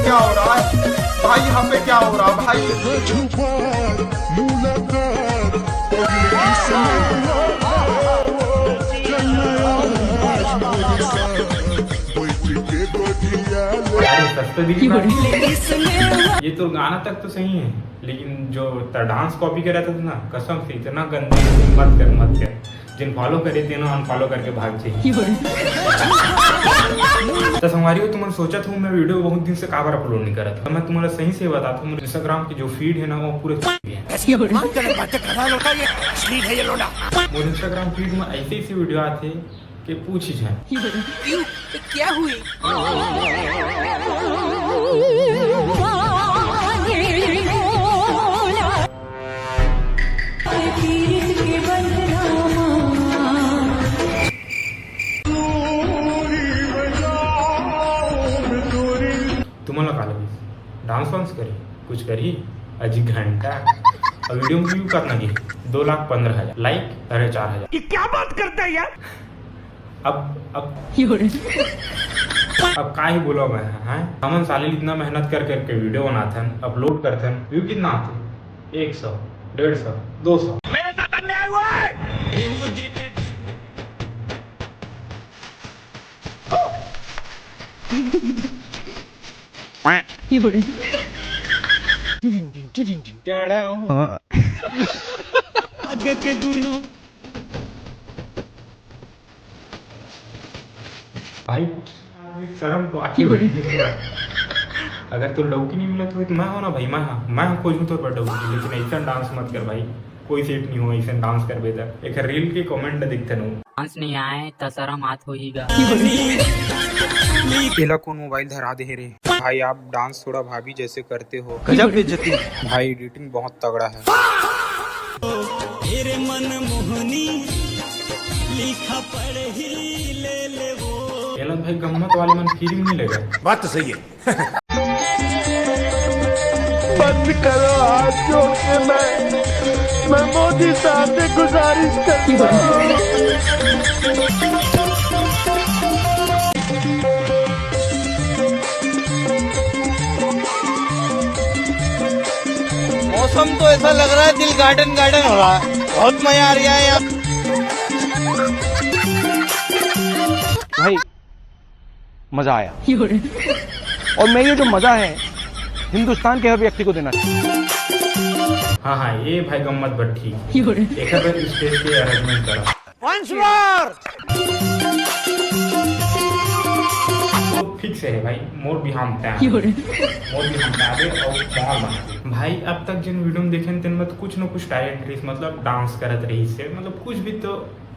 क्या हो रहा है भाई, यहाँ पे क्या हो रहा है भाई। ये तो गाना तक तो सही है, लेकिन जो डांस कॉपी कर रहा था ना, कसम से इतना गंदा, मत कर। जिन फॉलो करे थे ना अनफॉलो करके भाग चाहिए। तो संगवारी हो, तुमने सोचा था मैं वीडियो बहुत दिन से काबर अपलोड नहीं करा था। मैं तुम्हारा सही से बताता हूँ, इंस्टाग्राम की जो फीड है ना वो पूरे मोर इंस्टाग्राम फीड में ऐसे वीडियो आते कि पूछ ही जाए क्या हुई। तुम्हाला काल डांस वांस करी कुछ करी अजी घंटा और वीडियो में व्यू करना की 2,15,000 लाइक 4,500। ये क्या बात करता है यार। अब का ही बोलो मैं हैं। हमन साले इतना मेहनत करके वीडियो बनाते हैं, अपलोड करते हैं, व्यू कितना आते 100 150 200। मेरे साथ अन्याय हुआ है। भाई शर्म तो आती है। अगर तो लौकी नहीं मिला तो मैं हो ना भाई, मैं खोजूं तो पर लौकी, लेकिन ऐसा डांस मत कर भाई, कोई सेट नहीं हो ऐसा डांस कर बेटा। एक रील के कमेंट दिखते न डांस नहीं आए तो शर्म आत होईगा। पहला कौन मोबाइल धरा दे रे भाई, आप डांस थोड़ा भाभी जैसे करते हो, गजब बेइज्जती भाई एडिटिंग बहुत तगड़ा है। तेरे मन मोहनी लिखा पढ़ ही ले वो। एलन भाई गम्मत वाले मन फीलिंग नहीं लेगा। बात तो सही है। बंद करो हाथ जोड़ के, मैं मोदी साहब से गुजारिश करता हूँ। मौसम तो ऐसा लग रहा है दिल गार्डन हो रहा है, बहुत मजा आ रहा है यहाँ। भाई मजा आया, और मैं ये जो मजा है हिंदुस्तान के हर व्यक्ति को देना चाहिए। हाँ ये भाई गम्मत भट्टी एक बार स्टेज के अरेंजमेंट करा। तो फिक्स है भाई, मोर बिहाम आगे और माहौल बना भाई। अब तक जिन वीडियो में देखे तेन में कुछ न कुछ टैलेंट रही, मतलब डांस करत रही से, मतलब कुछ भी तो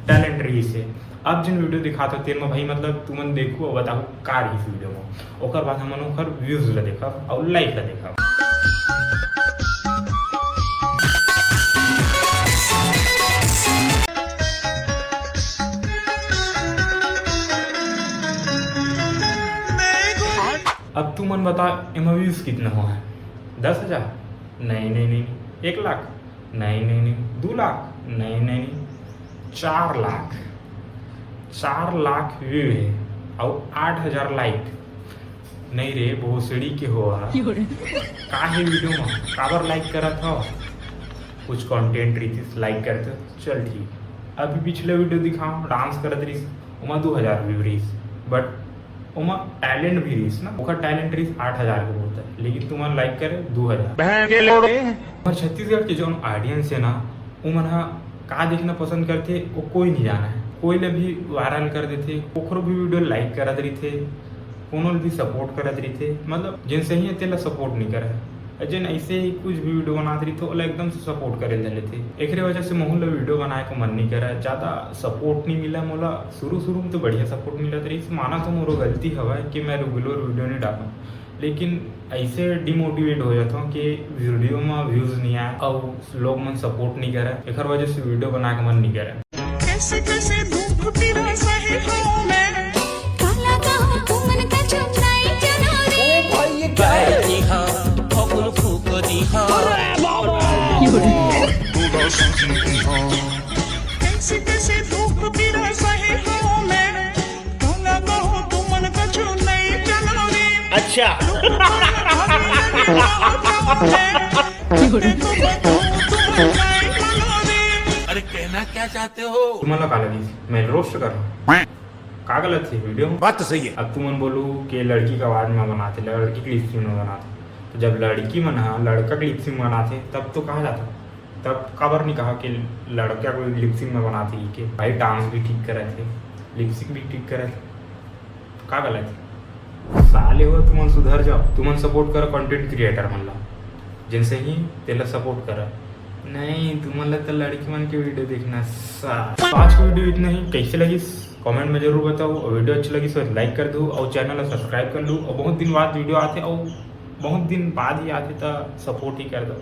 टैलेंट रही से। अब जिन वीडियो दिखाते तेन में भाई मतलब तुमन देखो और बताओ का रही वीडियो में, ओकर बाद हमन ओकर व्यूज ला देखा और लाइक ला देखा। अब तू मन बता एमा व्यूज कितना हुआ है? 10,000? नहीं 1 लाख? नहीं 2 लाख? नहीं 4 लाख। 4 लाख व्यू है और 8,000 लाइक। नहीं रे भोसड़ी के हुआ का है वीडियो में काबर लाइक करा था, कुछ कंटेंट रही थी लाइक करते चल ठीक। अभी पिछले वीडियो दिखाओ डांस करत रही उमा 2,000 व्यू रही, बट उमा टैलेंट भी रही ना, ओकर टैलेंट रही 8,000 के बोलता है, लेकिन तुम्हारा लाइक करे 2,000। और छत्तीसगढ़ के जो ऑडियंस है ना उमन का देखना पसंद करते वो कोई नहीं जाना है, कोई ले भी वायरल कर देते, ओकरो भी वीडियो लाइक करत रही थे, कोनो भी सपोर्ट करत रही थे, मतलब जिन सही है तेला सपोर्ट नहीं करे, जिन ऐसे ही कुछ भी वीडियो बनाते रही तो ओला एकदम से सपोर्ट करे ले थे। एक वजह से मोहन वीडियो बनाए को मन नहीं करे, ज्यादा सपोर्ट नहीं मिला मोला। शुरू में तो बढ़िया सपोर्ट मिला रही, माना तो मोरो गलती हवा कि मैं रेगुलर वीडियो नहीं डालूँ, लेकिन ऐसे डिमोटिवेट हो जाता हूँ कि वीडियो में व्यूज नहीं आए और लोग मन सपोर्ट नहीं करे, एक वजह से वीडियो बनाए का मन नहीं करे। अच्छा अरे कहना क्या चाहते हो? तुम्हाला का लगी मैं रोस्ट कर रहा हूँ का गलत थी वीडियो में? बात तो सही है। अब तुम बोलू कि लड़की का आवाज में बनाते, लड़की की लिपसिंग में बनाते, तो जब लड़की मना लड़का की लिपसिंग में बनाते तब तो कहाँ जाता? तब खबर नहीं कहा कि लड़का को लिपसिंग में बनाती कि भाई डांस भी ठीक करे थे, लिपसिंग भी ठीक करे थे, का गलत है? साले हो तुम सुधर जाओ, तुम सपोर्ट करो कंटेंट क्रिएटर म्हणला जिनसे ही त्याला सपोर्ट करा नहीं तुम्हाला तर लड़की मन के वीडियो देखना। आज की वीडियो इतना ही, कैसे लगी कमेंट में जरूर बताओ, और वीडियो अच्छी लगी तो लाइक कर दो और चैनल सब्सक्राइब कर लो, और बहुत दिन बाद वीडियो आते और बहुत दिन बाद ही आते तो सपोर्ट ही कर दो।